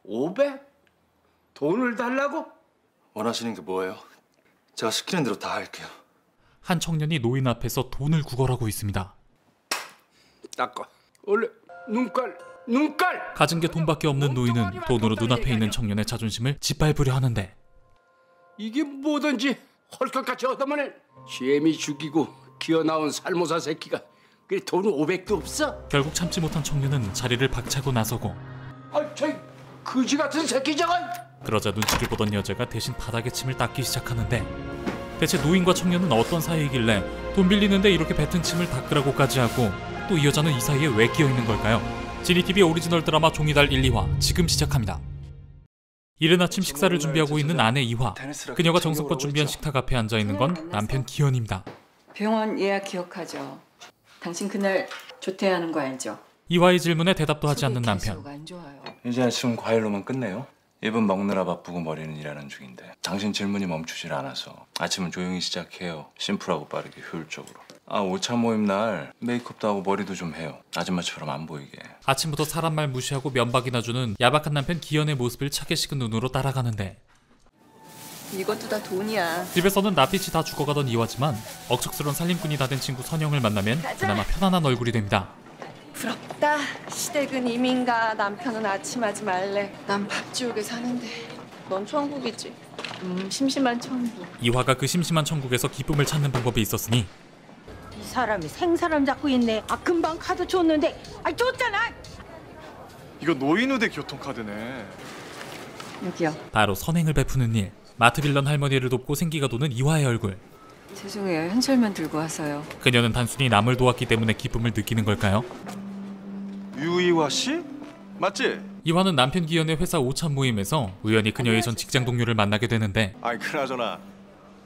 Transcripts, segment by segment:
500? 돈을 달라고? 원하시는 게 뭐예요? 제가 시키는 대로 다 할게요. 한 청년이 노인 앞에서 돈을 구걸하고 있습니다. 닦아. 원래 눈깔. 가진 게 돈밖에 없는 노인은 돈으로 눈앞에 있는 청년의 자존심을 짓밟으려 하는데 이게 뭐든지 헐것같이 얻어만을 쉔이 죽이고 기어나온 살모사 새끼가 그래 돈 500도 없어? 결국 참지 못한 청년은 자리를 박차고 나서고 저 거지 같은 새끼 저건! 그러자 눈치를 보던 여자가 대신 바닥에 침을 닦기 시작하는데 대체 노인과 청년은 어떤 사이이길래 돈 빌리는데 이렇게 뱉은 침을 닦으라고까지 하고 또 이 여자는 이 사이에 왜 끼어있는 걸까요? 지니TV 오리지널 드라마 종이달 1, 2화 지금 시작합니다. 이른 아침 식사를 준비하고 있는 아내 이화. 그녀가 정성껏 준비한 식탁 앞에 앉아있는 건 남편 기현입니다. 병원 예약 기억하죠? 당신 그날 조퇴하는 거 알죠? 이화의 질문에 대답도 하지 않는 남편. 안 좋아요. 이제 아침 과일로만 끝내요. 입은 먹느라 바쁘고 머리는 일하는 중인데 당신 질문이 멈추질 않아서 아침은 조용히 시작해요. 심플하고 빠르게 효율적으로. 오차 모임 날 메이크업도 하고 머리도 좀 해요. 아줌마처럼 안 보이게. 아침부터 사람 말 무시하고 면박이나 주는 야박한 남편 기현의 모습을 차게 식은 눈으로 따라가는데 이것도 다 돈이야. 집에서는 낯빛이 다 죽어가던 이화지만 억척스러운 살림꾼이 다 된 친구 선영을 만나면 그나마 편안한 얼굴이 됩니다. 부럽다. 시댁은 이민가, 남편은 아침하지 말래. 난 밥 지우개 사는데 넌 천국이지. 심심한 천국. 이화가 그 심심한 천국에서 기쁨을 찾는 방법이 있었으니 이 사람이 생사람 잡고 있네. 금방 카드 줬는데 줬잖아. 이거 노인우대 교통카드네. 여기요. 바로 선행을 베푸는 일. 마트 빌런 할머니를 돕고 생기가 도는 이화의 얼굴. 죄송해요. 현찰만 들고 와서요. 그녀는 단순히 남을 도왔기 때문에 기쁨을 느끼는 걸까요? 유이화 씨? 맞지? 이화는 남편 기현의 회사 오찬 모임에서 우연히 그녀의 전 직장 동료를 만나게 되는데 그나저나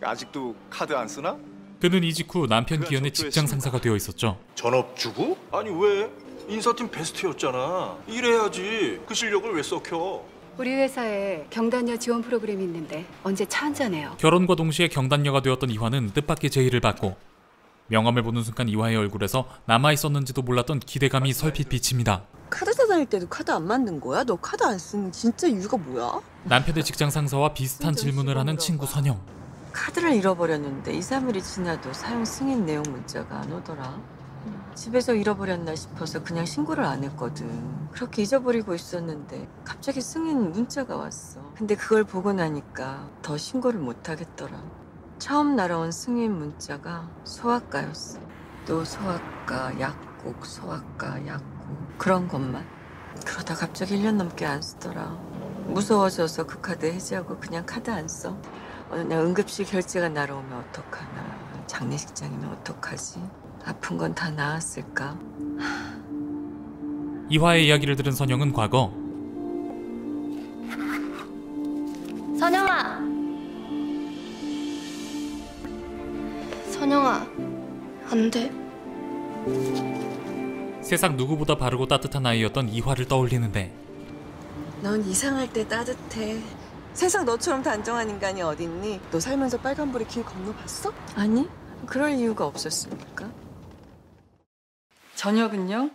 아직도 카드 안 쓰나? 그는 이직 후 남편 기현의 직장 상사가 되어 있었죠. 전업주부? 아니 왜? 인사팀 베스트였잖아. 일해야지. 그 실력을 왜 썩혀? 우리 회사에 경단녀 지원 프로그램이 있는데 언제 차 한잔해요. 결혼과 동시에 경단녀가 되었던 이화는 뜻밖의 제의를 받고 명함을 보는 순간 이화의 얼굴에서 남아있었는지도 몰랐던 기대감이 설핏 비칩니다. 카드사 다닐 때도 카드 안 만든 거야? 너 카드 안 쓰는 진짜 이유가 뭐야? 남편의 직장 상사와 비슷한 질문을 하는 친구 선영. 카드를 잃어버렸는데 2, 3일이 지나도 사용 승인 내용 문자가 안 오더라. 집에서 잃어버렸나 싶어서 그냥 신고를 안 했거든. 그렇게 잊어버리고 있었는데 갑자기 승인 문자가 왔어. 근데 그걸 보고 나니까 더 신고를 못 하겠더라. 처음 날아온 승인 문자가 소아과였어. 또 소아과, 약국, 소아과, 약국 그런 것만. 그러다 갑자기 1년 넘게 안 쓰더라. 무서워져서 그 카드 해지하고 그냥 카드 안 써. 어느 날 응급실 결제가 날아오면 어떡하나. 장례식장이면 어떡하지. 아픈 건 다 나았을까? 이화의 이야기를 들은 선영은 과거 선영아 안 돼. 세상 누구보다 바르고 따뜻한 아이였던 이화를 떠올리는데 넌 이상할 때 따뜻해. 세상 너처럼 단정한 인간이 어딨니? 너 살면서 빨간불에 길 건너봤어? 아니, 그럴 이유가 없었으니까. 저녁은요?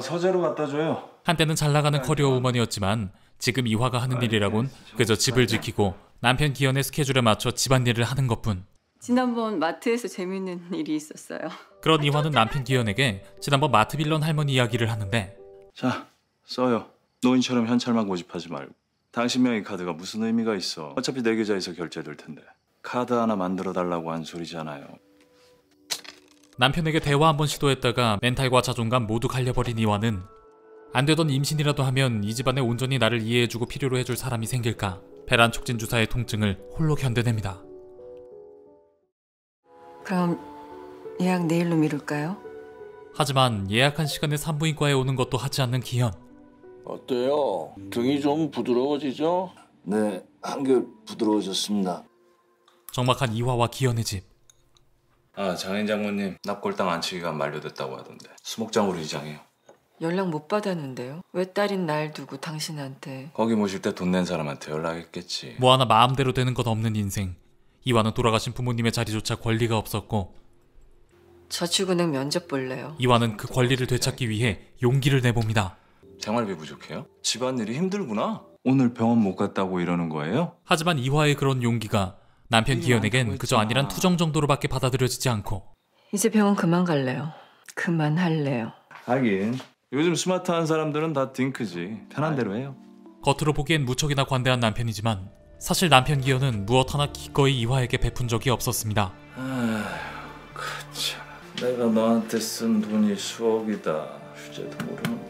서재로 갖다 줘요. 한때는 잘나가는 커리어 우먼이었지만 지금 이화가 하는 일이라곤 그저 집을 지키고 남편 기현의 스케줄에 맞춰 집안일을 하는 것뿐. 지난번 마트에서 재밌는 일이 있었어요. 그런 이화는 남편 기현에게 지난번 마트 빌런 할머니 이야기를 하는데 자, 써요. 노인처럼 현찰만 고집하지 말고. 당신 명의 카드가 무슨 의미가 있어. 어차피 내 계좌에서 결제될 텐데. 카드 하나 만들어달라고 한 소리잖아요. 남편에게 대화 한번 시도했다가 멘탈과 자존감 모두 갈려버린 이화는 안 되던 임신이라도 하면 이 집안에 온전히 나를 이해해주고 필요로 해줄 사람이 생길까 배란 촉진 주사의 통증을 홀로 견뎌냅니다. 그럼 예약 내일로 미룰까요? 하지만 예약한 시간에 산부인과에 오는 것도 하지 않는 기현. 어때요? 등이 좀 부드러워지죠? 네, 한결 부드러워졌습니다. 적막한 이화와 기현의 집. 장인 장모님 납골당 안치기가 만료됐다고 하던데 수목장으로 이장해요. 연락 못 받았는데요. 왜 딸인 날 두고 당신한테. 거기 모실 때 돈 낸 사람한테 연락했겠지. 뭐 하나 마음대로 되는 것 없는 인생. 이화는 돌아가신 부모님의 자리조차 권리가 없었고 저축은행 면접 볼래요. 이화는 그 권리를 되찾기 위해 용기를 내봅니다. 생활비 부족해요? 집안일이 힘들구나. 오늘 병원 못 갔다고 이러는 거예요? 하지만 이화의 그런 용기가 남편 기현에겐 그저 아니란 투정 정도로밖에 받아들여지지 않고 이제 병원 그만 갈래요. 그만할래요. 하긴 요즘 스마트한 사람들은 다 딩크지. 편한 대로 해요. 겉으로 보기엔 무척이나 관대한 남편이지만 사실 남편 기현은 무엇 하나 기꺼이 이화에게 베푼 적이 없었습니다. 아휴, 그참. 내가 너한테 쓴 돈이 수억이다. 휴재도 모르는.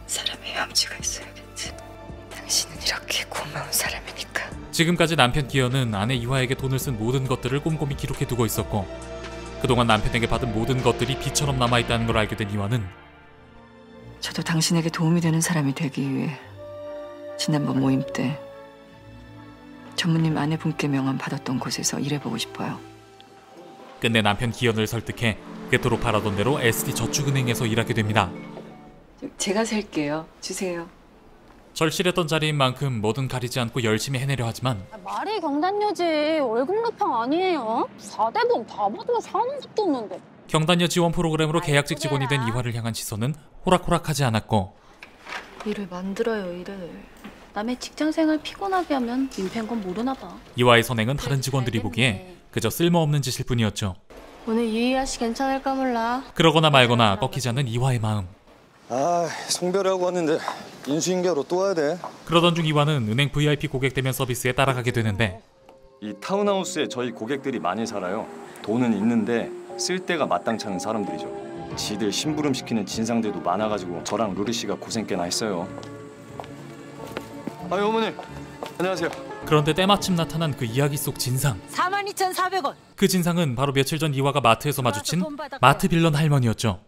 사람의 염치가 있어야겠지. 당신은 이렇게 고마운 사람이니까. 지금까지 남편 기현은 아내 이화에게 돈을 쓴 모든 것들을 꼼꼼히 기록해두고 있었고 그동안 남편에게 받은 모든 것들이 비처럼 남아있다는 걸 알게 된 이화는 저도 당신에게 도움이 되는 사람이 되기 위해 지난번 모임 때 전무님 아내분께 명함 받았던 곳에서 일해보고 싶어요. 끝내 남편 기현을 설득해 그토록 바라던 대로 SD저축은행에서 일하게 됩니다. 제가 살게요. 주세요. 절실했던 자리인 만큼 뭐든 가리지 않고 열심히 해내려 하지만 말이 경단녀지 월급 루팡 아니에요? 4대본 다 받으면 사는 것도 없는데. 경단녀 지원 프로그램으로 계약직 직원이 된 이화를 향한 시선은 호락호락하지 않았고 일을 만들어요, 일을. 남의 직장생활 피곤하게 하면 민폐인 건 모르나 봐. 이화의 선행은 다른 직원들이 보기에 그저 쓸모없는 짓일 뿐이었죠. 오늘 유희아 씨 괜찮을까 몰라. 그러거나 말거나 꺾이지 않는 이화의 마음. 아, 송별하고 왔는데 인수인계로 또 와야 돼. 그러던 중 이화는 은행 VIP 고객 대면 서비스에 따라가게 되는데 이 타운하우스에 저희 고객들이 많이 살아요. 돈은 있는데 쓸 데가 마땅치 않은 사람들이죠. 지들 심부름시키는 진상들도 많아가지고 저랑 루리 씨가 고생 꽤나 했어요. 아유 어머니, 안녕하세요. 그런데 때마침 나타난 그 이야기 속 진상. 42,400원. 그 진상은 바로 며칠 전 이화가 마트에서 마주친 마트 빌런 할머니였죠.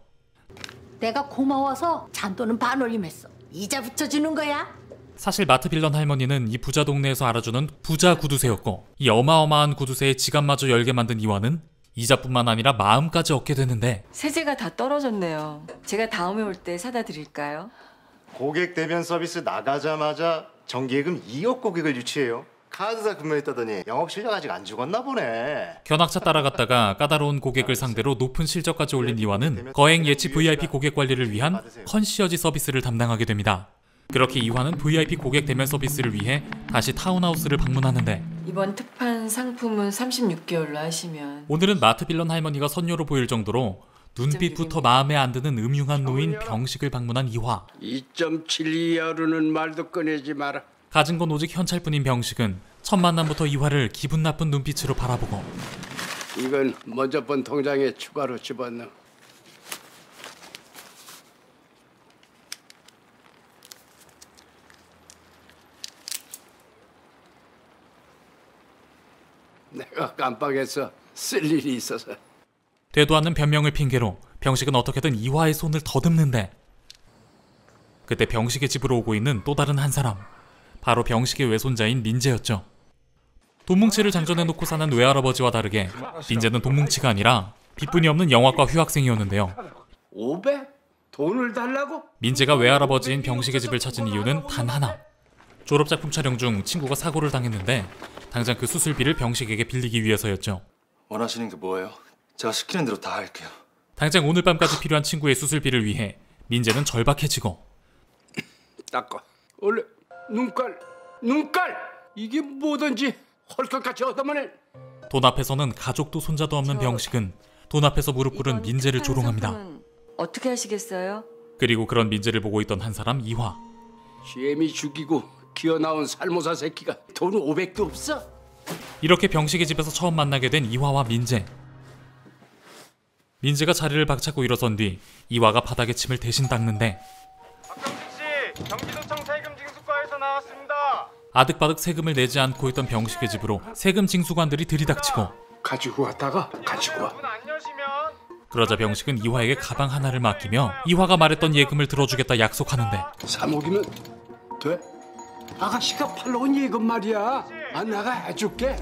내가 고마워서 잔돈은 반올림했어. 이자 붙여주는 거야. 사실 마트 빌런 할머니는 이 부자 동네에서 알아주는 부자 구두쇠였고 이 어마어마한 구두쇠에 지갑마저 열게 만든 이화는 이자뿐만 아니라 마음까지 얻게 되는데 세제가 다 떨어졌네요. 제가 다음에 올 때 사다 드릴까요? 고객 대면 서비스 나가자마자 정기예금 2억 고객을 유치해요. 카드사 근무했다더니 영업 실력 아직 안 죽었나 보네. 견학차 따라갔다가 까다로운 고객을 상대로 높은 실적까지 올린 이화는 거액 예치 VIP 고객 관리를 위한 컨시어지 서비스를 담당하게 됩니다. 그렇게 이화는 VIP 고객 대면 서비스를 위해 다시 타운하우스를 방문하는데 이번 특판 상품은 36개월로 하시면 오늘은 마트 빌런 할머니가 선녀로 보일 정도로 눈빛부터 마음에 안 드는 음흉한 노인 병식을 방문한 이화. 2.7 이하로는 말도 꺼내지 마라. 가진 건 오직 현찰뿐인 병식은 첫 만남부터 이화를 기분 나쁜 눈빛으로 바라보고 이건 먼저 번 통장에 추가로 집어넣어. 내가 깜빡해서 쓸 일이 있어서. 되도 않는 변명을 핑계로 병식은 어떻게든 이화의 손을 더듬는데 그때 병식의 집으로 오고 있는 또 다른 한 사람. 바로 병식의 외손자인 민재였죠. 돈뭉치를 장전해놓고 사는 외할아버지와 다르게 민재는 돈뭉치가 아니라 빚뿐이 없는 영화과 휴학생이었는데요. 500? 돈을 달라고? 민재가 외할아버지인 병식의 집을 찾은 이유는 단 하나. 졸업작품 촬영 중 친구가 사고를 당했는데 당장 그 수술비를 병식에게 빌리기 위해서였죠. 원하시는 게 뭐예요? 제가 시키는 대로 다 할게요. 당장 오늘 밤까지 필요한 친구의 수술비를 위해 민재는 절박해지고 닦아. 원래 눈깔 이게 뭐든지 헐것같이 얻어먹네. 돈 앞에서는 가족도 손자도 없는 병식은 돈 앞에서 무릎 꿇은 민재를 조롱합니다. 어떻게 하시겠어요? 그리고 그런 민재를 보고 있던 한 사람 이화. 시엠이 죽이고 기어나온 살모사 새끼가 돈 500도 없어? 이렇게 병식의 집에서 처음 만나게 된 이화와 민재. 민재가 자리를 박차고 일어선 뒤 이화가 바닥에 침을 대신 닦는데 박경식 씨, 경기도청 세금징수과에서 나왔습니다. 아득바득 세금을 내지 않고 있던 병식의 집으로 세금 징수관들이 들이닥치고 가지고 왔다가 가지고 와. 그러자 병식은 이화에게 가방 하나를 맡기며 이화가 말했던 예금을 들어주겠다 약속하는데 3억이면 돼? 아가씨가 팔러 온 예금 말이야. 내가 해줄게.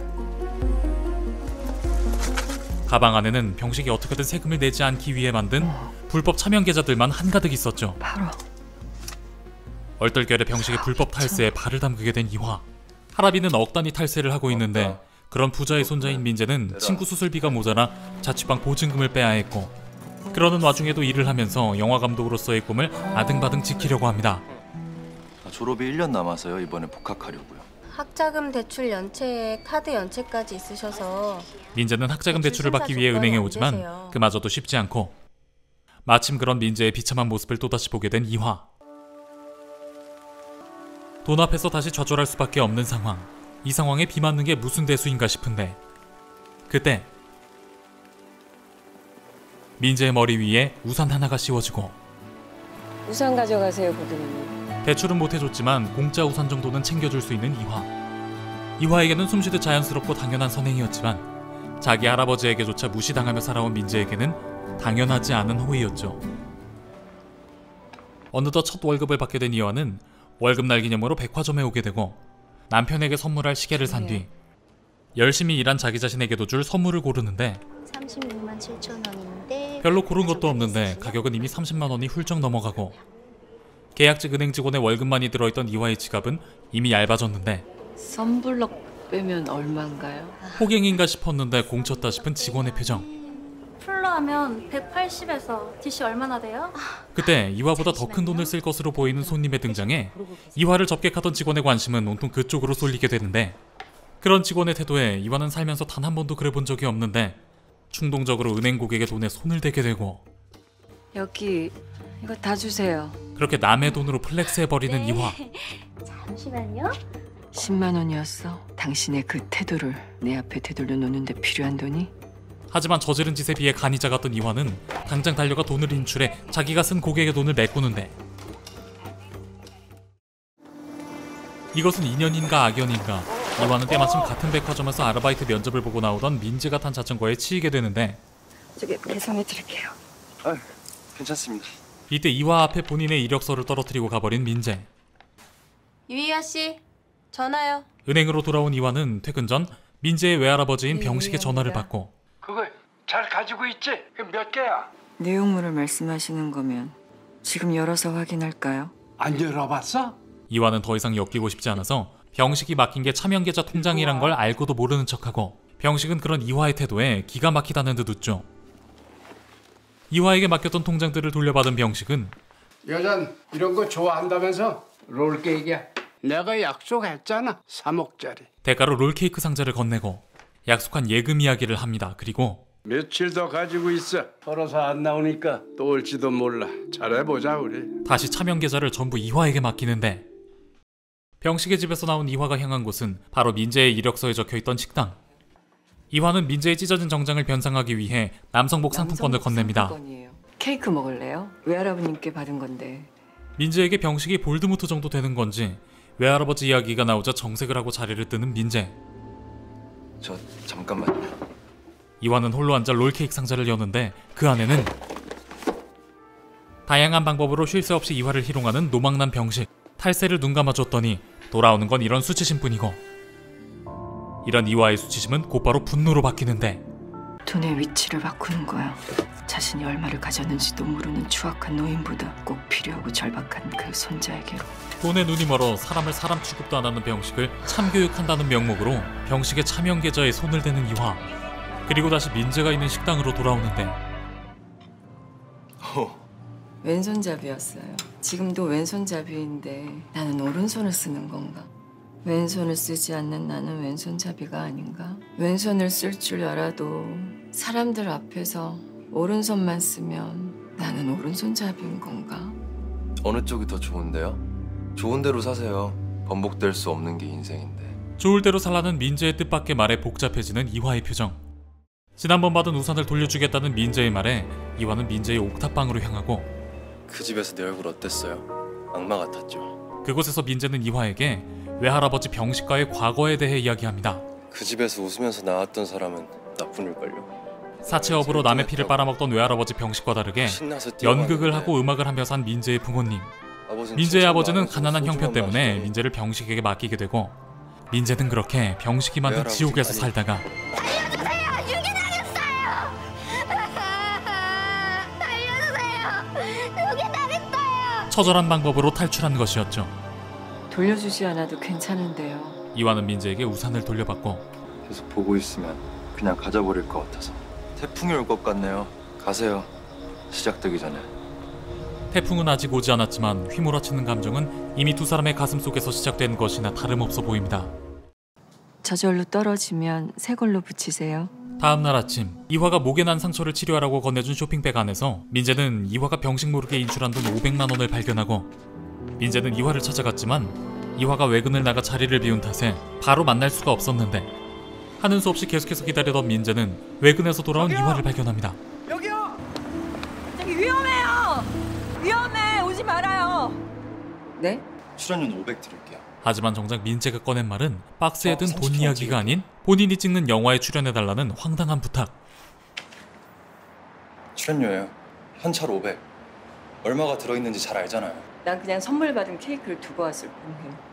가방 안에는 병식이 어떻게든 세금을 내지 않기 위해 만든 불법 차명 계좌들만 한가득 있었죠. 바로 얼떨결에 병식의 불법 탈세에 발을 담그게 된 이화. 할아비는 억 단위 탈세를 하고 있는데 그런 부자의 손자인 민재는 친구 수술비가 모자라 자취방 보증금을 빼야 했고 그러는 와중에도 일을 하면서 영화 감독으로서의 꿈을 아등바등 지키려고 합니다. 졸업이 1년 남아서요. 이번에 복학하려고요. 학자금 대출 연체에 카드 연체까지 있으셔서 민재는 학자금 대출을 받기 위해 은행에 오지만 그마저도 쉽지 않고 마침 그런 민재의 비참한 모습을 또다시 보게 된 이화. 돈 앞에서 다시 좌절할 수밖에 없는 상황. 이 상황에 비 맞는 게 무슨 대수인가 싶은데 그때 민재의 머리 위에 우산 하나가 씌워지고 우산 가져가세요, 고객님. 대출은 못 해줬지만 공짜 우산 정도는 챙겨줄 수 있는 이화. 이화에게는 숨쉬듯 자연스럽고 당연한 선행이었지만 자기 할아버지에게조차 무시당하며 살아온 민재에게는 당연하지 않은 호의였죠. 어느덧 첫 월급을 받게 된 이화는 월급날 기념으로 백화점에 오게 되고 남편에게 선물할 시계를 산 뒤 열심히 일한 자기 자신에게도 줄 선물을 고르는데 36만 7천 원인데 별로 고른 것도 없는데 가격은 이미 30만 원이 훌쩍 넘어가고 계약직 은행 직원의 월급만이 들어있던 이화의 지갑은 이미 얇아졌는데 선블럭 빼면 얼마인가요? 호갱인가 싶었는데 공쳤다 싶은 직원의 표정. 풀로 하면 180에서 DC 얼마나 돼요? 그때 이화보다 더 큰 돈을 쓸 것으로 보이는 손님의 등장에 이화를 접객하던 직원의 관심은 온통 그쪽으로 쏠리게 되는데 그런 직원의 태도에 이화는 살면서 단 한 번도 그래본 적이 없는데 충동적으로 은행 고객의 돈에 손을 대게 되고 여기 이거 다 주세요. 그렇게 남의 돈으로 플렉스해버리는 이화. 잠시만요. 10만 원이었어. 당신의 그 태도를 내 앞에 되돌려 놓는데 필요한 돈이? 하지만 저지른 짓에 비해 간이 작았던 이화는 당장 달려가 돈을 인출해 자기가 쓴 고객의 돈을 메꾸는데 이것은 인연인가 악연인가 이화는 때마침 같은 백화점에서 아르바이트 면접을 보고 나오던 민재가 탄 자전거에 치이게 되는데 저기 계산해 드릴게요. 괜찮습니다. 이때 이화 앞에 본인의 이력서를 떨어뜨리고 가버린 민재. 유희아 씨, 전화요. 은행으로 돌아온 이화는 퇴근 전 민재의 외할아버지인 병식의 전화를 받고 그거 잘 가지고 있지? 몇 개야? 내용물을 말씀하시는 거면 지금 열어서 확인할까요? 안 열어봤어? 이화는 더 이상 엮이고 싶지 않아서 병식이 맡긴 게 차명계좌 통장이란 걸 알고도 모르는 척하고 병식은 그런 이화의 태도에 기가 막히다는 듯 웃죠. 이화에게 맡겼던 통장들을 돌려받은 병식은 여잔 이런 거 좋아한다면서? 롤케이크야. 내가 약속했잖아. 3억짜리. 대가로 롤케이크 상자를 건네고 약속한 예금 이야기를 합니다. 그리고 며칠 더 가지고 있어. 털어서 안 나오니까 또 올지도 몰라. 잘해보자 우리. 다시 차명계좌를 전부 이화에게 맡기는데 병식의 집에서 나온 이화가 향한 곳은 바로 민재의 이력서에 적혀있던 식당. 이화는 민재의 찢어진 정장을 변상하기 위해 남성복 상품권을 건넵니다. 케이크 먹을래요? 외할아버님께 받은 건데. 민재에게 병식이 볼드모트 정도 되는 건지 외할아버지 이야기가 나오자 정색을 하고 자리를 뜨는 민재. 저 잠깐만요. 이화는 홀로 앉아 롤케이크 상자를 여는데 그 안에는 다양한 방법으로 쉴 새 없이 이화를 희롱하는 노망난 병식. 탈세를 눈 감아줬더니 돌아오는 건 이런 수치심뿐이고 이런 이화의 수치심은 곧바로 분노로 바뀌는데 돈의 위치를 바꾸는 거야. 자신이 얼마를 가졌는지도 모르는 추악한 노인보다 꼭 필요하고 절박한 그 손자에게로. 돈에 눈이 멀어 사람을 사람 취급도 안 하는 병식을 참교육한다는 명목으로 병식의 차명계좌에 손을 대는 이화. 그리고 다시 민재가 있는 식당으로 돌아오는데 왼손잡이였어요. 지금도 왼손잡이인데 나는 오른손을 쓰는 건가? 왼손을 쓰지 않는 나는 왼손잡이가 아닌가? 왼손을 쓸 줄 알아도 사람들 앞에서 오른손만 쓰면 나는 오른손잡이인 건가? 어느 쪽이 더 좋은데요? 좋은 대로 사세요. 번복될 수 없는 게 인생인데. 좋을 대로 살라는 민재의 뜻밖의 말에 복잡해지는 이화의 표정. 지난번 받은 우산을 돌려주겠다는 민재의 말에 이화는 민재의 옥탑방으로 향하고 그 집에서 내 얼굴 어땠어요? 악마 같았죠. 그곳에서 민재는 이화에게 외할아버지 병식과의 과거에 대해 이야기합니다. 그 집에서 웃으면서 나왔던 사람은 나뿐일걸요. 사채업으로 남의 피를 빨아먹던 외할아버지 병식과 다르게 연극을 하고 음악을 하며 산 민재의 부모님. 민재의 아버지는 가난한 형편 때문에 민재를 병식에게 맡기게 되고 민재는 그렇게 병식이 만든 지옥에서 살다가 처절한 방법으로 탈출한 것이었죠. 돌려주지 않아도 괜찮은데요. 이화는 민재에게 우산을 돌려받고 계속 보고 있으면 그냥 가져버릴 것 같아서. 태풍이 올 것 같네요. 가세요. 시작되기 전에. 태풍은 아직 오지 않았지만 휘몰아치는 감정은 이미 두 사람의 가슴 속에서 시작된 것이나 다름없어 보입니다. 저절로 떨어지면 새 걸로 붙이세요. 다음 날 아침, 이화가 목에 난 상처를 치료하라고 건네준 쇼핑백 안에서 민재는 이화가 병식 모르게 인출한 돈 500만 원을 발견하고 민재는 이화를 찾아갔지만 이화가 외근을 나가 자리를 비운 탓에 바로 만날 수가 없었는데 하는 수 없이 계속해서 기다리던 민재는 외근에서 돌아온 이화를 발견합니다. 여기요! 저기 위험해요! 위험해! 오지 말아요! 네? 출연료 500 드릴게요. 하지만 정작 민재가 꺼낸 말은 박스에 든 돈 이야기가 아닌 본인이 찍는 영화에 출연해달라는 황당한 부탁. 출연료예요. 현찰 500. 얼마가 들어있는지 잘 알잖아요. 난 그냥 선물 받은 케이크를 두고 왔을 뿐이에요.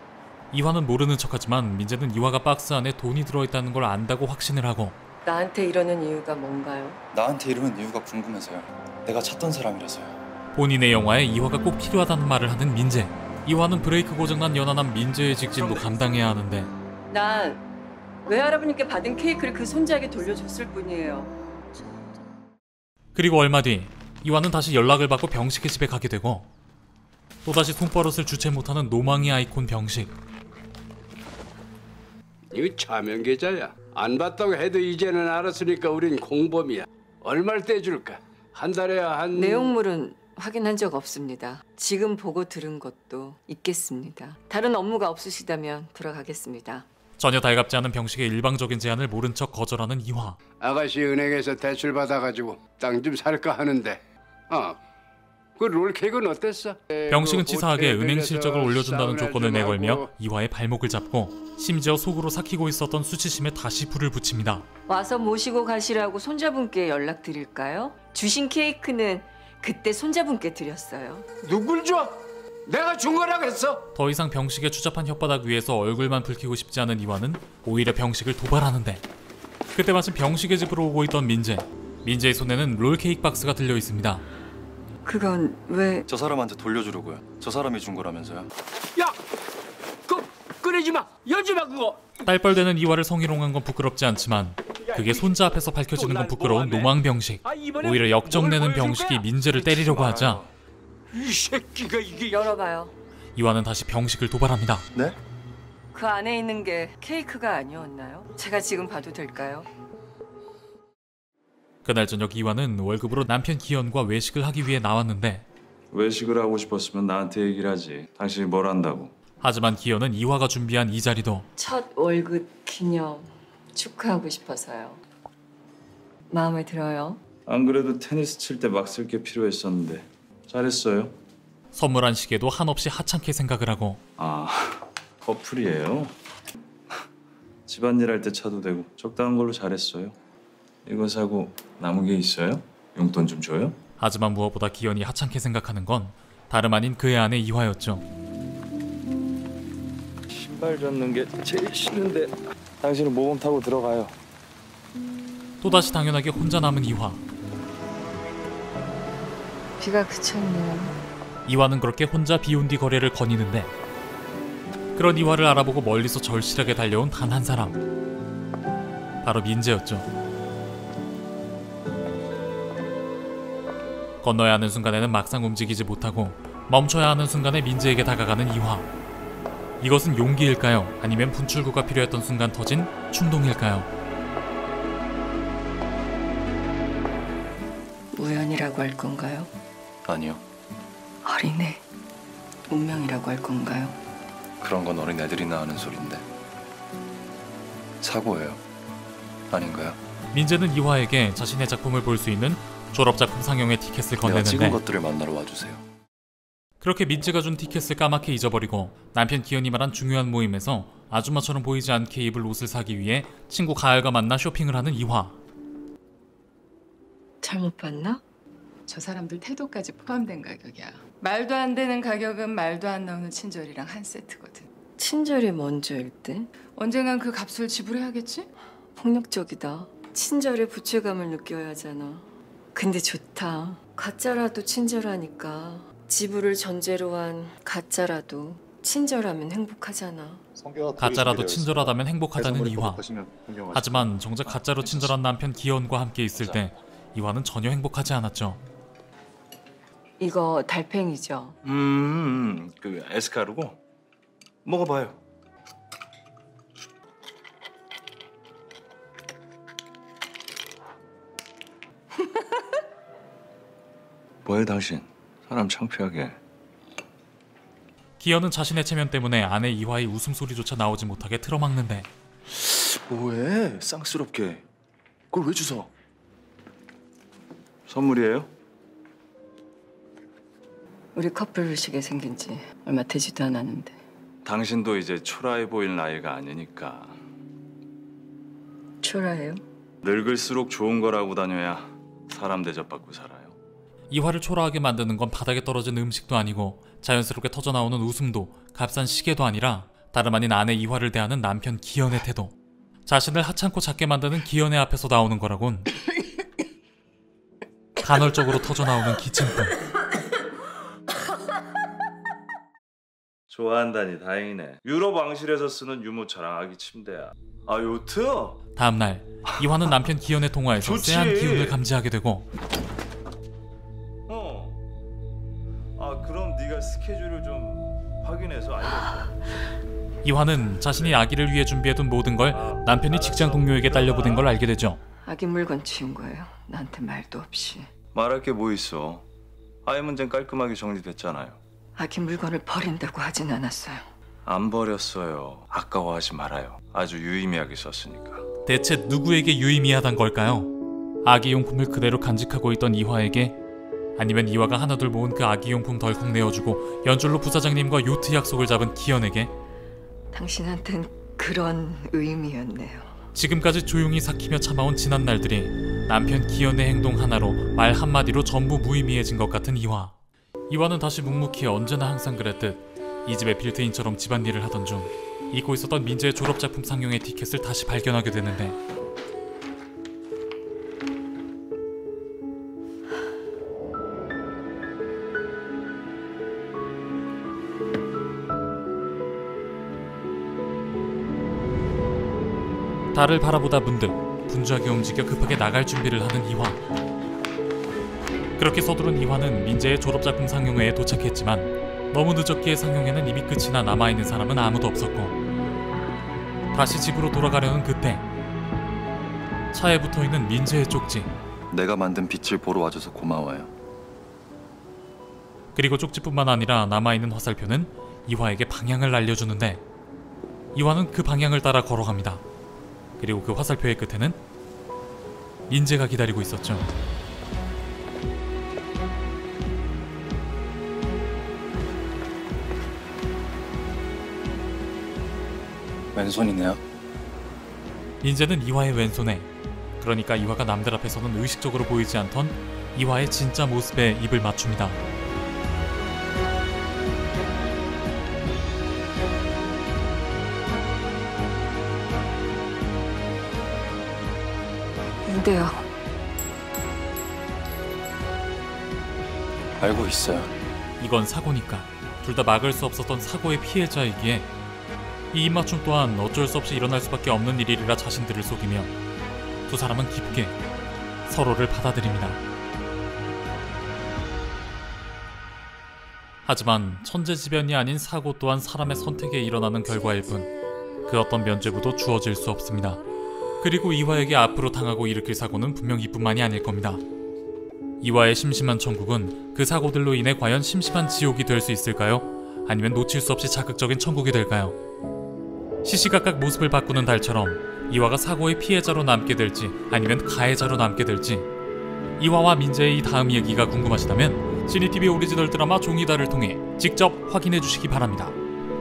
이화는 모르는 척하지만 민재는 이화가 박스 안에 돈이 들어있다는 걸 안다고 확신을 하고 나한테 이러는 이유가 뭔가요? 나한테 이러는 이유가 궁금해서요. 내가 찾던 사람이라서요. 본인의 영화에 이화가 꼭 필요하다는 말을 하는 민재. 이화는 브레이크 고장난 연하남 민재의 직진도 감당해야 하는데 난 외할아버님께 받은 케이크를 그 손자에게 돌려줬을 뿐이에요. 그리고 얼마 뒤 이화는 다시 연락을 받고 병식의 집에 가게 되고 또다시 손버릇을 주체 못하는 노망이 아이콘 병식. 이거 차명 계좌야. 안 받다고 해도 이제는 알았으니까 우린 공범이야. 얼마를 떼줄까? 한 달에 한... 내용물은 확인한 적 없습니다. 지금 보고 들은 것도 있겠습니다. 다른 업무가 없으시다면 돌아가겠습니다. 전혀 달갑지 않은 병식의 일방적인 제안을 모른 척 거절하는 이화. 아가씨 은행에서 대출 받아가지고 땅 좀 살까 하는데 그 롤케이크는 어땠어? 병식은 치사하게 은행 실적을 올려준다는 조건을 내걸며 이화의 발목을 잡고 심지어 속으로 삭히고 있었던 수치심에 다시 불을 붙입니다. 와서 모시고 가시라고 손자분께 연락드릴까요? 주신 케이크는 그때 손자분께 드렸어요. 누굴 줘? 내가 준 거라고 했어? 더 이상 병식의 추잡한 혓바닥 위에서 얼굴만 붉히고 싶지 않은 이화는 오히려 병식을 도발하는데 그때 마침 병식의 집으로 오고 있던 민재. 민재의 손에는 롤케이크 박스가 들려 있습니다. 그건 왜... 저 사람한테 돌려주려고요. 저 사람이 준 거라면서요. 야! 꺼내지 마! 열지 마 그거! 딸뻘되는 이화를 성희롱한 건 부끄럽지 않지만 그게 손자 앞에서 밝혀지는 건 부끄러운 노망 병식. 오히려 역정내는 병식이 민재를 때리려고 하자 이 새끼가 이게... 열어봐요. 이화는 다시 병식을 도발합니다. 네? 그 안에 있는 게 케이크가 아니었나요? 제가 지금 봐도 될까요? 그날 저녁 이화는 월급으로 남편 기현과 외식을 하기 위해 나왔는데 외식을 하고 싶었으면 나한테 얘기를 하지. 당신이 뭘 한다고. 하지만 기현은 이화가 준비한 이 자리도 첫 월급 기념 축하하고 싶어서요. 마음에 들어요? 안 그래도 테니스 칠 때 막 쓸 게 필요했었는데 잘했어요. 선물한 시계도 한없이 하찮게 생각을 하고 커플이에요? 집안일 할 때 차도 되고 적당한 걸로 잘했어요. 이거 사고 남은 게 있어요? 용돈 좀 줘요? 하지만 무엇보다 기현이 하찮게 생각하는 건 다름 아닌 그의 아내 이화였죠. 신발 젖는 게 제일 싫은데 당신은 모범 타고 들어가요. 또다시 당연하게 혼자 남은 이화. 비가 그쳤네요. 이화는 그렇게 혼자 비온 뒤 거리를 거니는데 그런 이화를 알아보고 멀리서 절실하게 달려온 단 한 사람. 바로 민재였죠. 건너야 하는 순간에는 막상 움직이지 못하고 멈춰야 하는 순간에 민재에게 다가가는 이화. 이것은 용기일까요? 아니면 분출구가 필요했던 순간 터진 충동일까요? 우연이라고 할 건가요? 아니요. 어린애 운명이라고 할 건가요? 그런 건 어린애들이나 하는 소린데. 사고예요. 아닌가요? 민재는 이화에게 자신의 작품을 볼 수 있는 졸업작품 상영의 티켓을 건네는데 내가 찍은 것들을 만나러 와주세요. 그렇게 민재가 준 티켓을 까맣게 잊어버리고 남편 기현이 말한 중요한 모임에서 아줌마처럼 보이지 않게 입을 옷을 사기 위해 친구 가을과 만나 쇼핑을 하는 이화. 잘못 봤나? 저 사람들 태도까지 포함된 가격이야. 말도 안 되는 가격은 말도 안 나오는 친절이랑 한 세트거든. 친절이 먼저일 때? 언젠간 그 값을 지불해야겠지? 폭력적이다. 친절에 부채감을 느껴야 하잖아. 근데 좋다. 가짜라도 친절하니까. 지불을 전제로 한 가짜라도 친절하면 행복하잖아. 가짜라도 친절하다면 행복하다는 이화. 하지만 정작 가짜로 친절한 남편 기현과 함께 있을 때 이화는 전혀 행복하지 않았죠. 이거 달팽이죠? 그 에스카르고 먹어봐요. 뭐해 당신? 사람 창피하게. 기현은 자신의 체면 때문에 아내 이화의 웃음소리조차 나오지 못하게 틀어막는데 뭐해? 쌍스럽게. 그걸 왜 주워? 선물이에요? 우리 커플식에 생긴 지 얼마 되지도 않았는데. 당신도 이제 초라해 보일 나이가 아니니까. 초라해요? 늙을수록 좋은 거라고 다녀야 사람 대접받고 살아요. 이화를 초라하게 만드는 건 바닥에 떨어진 음식도 아니고 자연스럽게 터져나오는 웃음도 값싼 시계도 아니라 다름 아닌 아내 이화를 대하는 남편 기현의 태도. 자신을 하찮고 작게 만드는 기현의 앞에서 나오는 거라곤 간헐적으로 터져나오는 기침뿐. 좋아한다니 다행이네. 유럽 왕실에서 쓰는 유모차랑 아기 침대야. 아 요트? 다음날 이화는 남편 기현의 통화에서 좋지. 쎄한 기운을 감지하게 되고 그럼 네가 스케줄을 좀 확인해서 알려줘. 이화는 자신이 아기를 위해 준비해둔 모든 걸 남편이 직장 동료에게 딸려보낸 걸 알게 되죠. 아기 물건 치운 거예요. 나한테 말도 없이. 말할 게 뭐 있어. 아이 문제는 깔끔하게 정리됐잖아요. 아기 물건을 버린다고 하진 않았어요. 안 버렸어요. 아까워하지 말아요. 아주 유의미하게 썼으니까. 대체 누구에게 유의미하단 걸까요? 아기용품을 그대로 간직하고 있던 이화에게, 아니면 이화가 하나둘 모은 그 아기용품 덜컥 내어주고 연줄로 부사장님과 요트 약속을 잡은 기현에게? 당신한텐 그런 의미였네요. 지금까지 조용히 삭히며 참아온 지난 날들이 남편 기현의 행동 하나로 말 한마디로 전부 무의미해진 것 같은 이화. 이화는 다시 묵묵히 언제나 항상 그랬듯 이 집의 빌트인처럼 집안일을 하던 중 잊고 있었던 민재의 졸업작품 상영의 티켓을 다시 발견하게 되는데, 달을 바라보다 문득 분주하게 움직여 급하게 나갈 준비를 하는 이화. 그렇게 서두른 이화는 민재의 졸업작품 상영회에 도착했지만 너무 늦었기에 상영회는 이미 끝이나 남아있는 사람은 아무도 없었고, 다시 집으로 돌아가려는 그때 차에 붙어있는 민재의 쪽지. 내가 만든 빛을 보러 와줘서 고마워요. 그리고 쪽지뿐만 아니라 남아있는 화살표는 이화에게 방향을 알려주는데, 이화는 그 방향을 따라 걸어갑니다. 그리고 그 화살표의 끝에는 민재가 기다리고 있었죠. 왼손이네요. 민재는 이화의 왼손에, 그러니까 이화가 남들 앞에서는 의식적으로 보이지 않던 이화의 진짜 모습에 입을 맞춥니다. 근데요. 알고 있어요. 이건 사고니까 둘 다 막을 수 없었던 사고의 피해자이기에 이 입맞춤 또한 어쩔 수 없이 일어날 수밖에 없는 일이라 자신들을 속이며 두 사람은 깊게 서로를 받아들입니다. 하지만 천재지변이 아닌 사고 또한 사람의 선택에 일어나는 결과일 뿐 그 어떤 면죄부도 주어질 수 없습니다. 그리고 이화에게 앞으로 당하고 일으킬 사고는 분명 이뿐만이 아닐 겁니다. 이화의 심심한 천국은 그 사고들로 인해 과연 심심한 지옥이 될 수 있을까요? 아니면 놓칠 수 없이 자극적인 천국이 될까요? 시시각각 모습을 바꾸는 달처럼 이화가 사고의 피해자로 남게 될지 아니면 가해자로 남게 될지, 이화와 민재의 이 다음 얘기가 궁금하시다면 지니TV 오리지널 드라마 종이달을 통해 직접 확인해 주시기 바랍니다.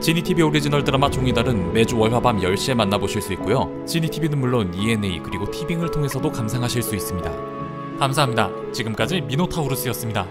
지니TV 오리지널 드라마 종이달은 매주 월화밤 10시에 만나보실 수 있고요. 지니TV는 물론 ENA 그리고 티빙을 통해서도 감상하실 수 있습니다. 감사합니다. 지금까지 미노타우루스였습니다.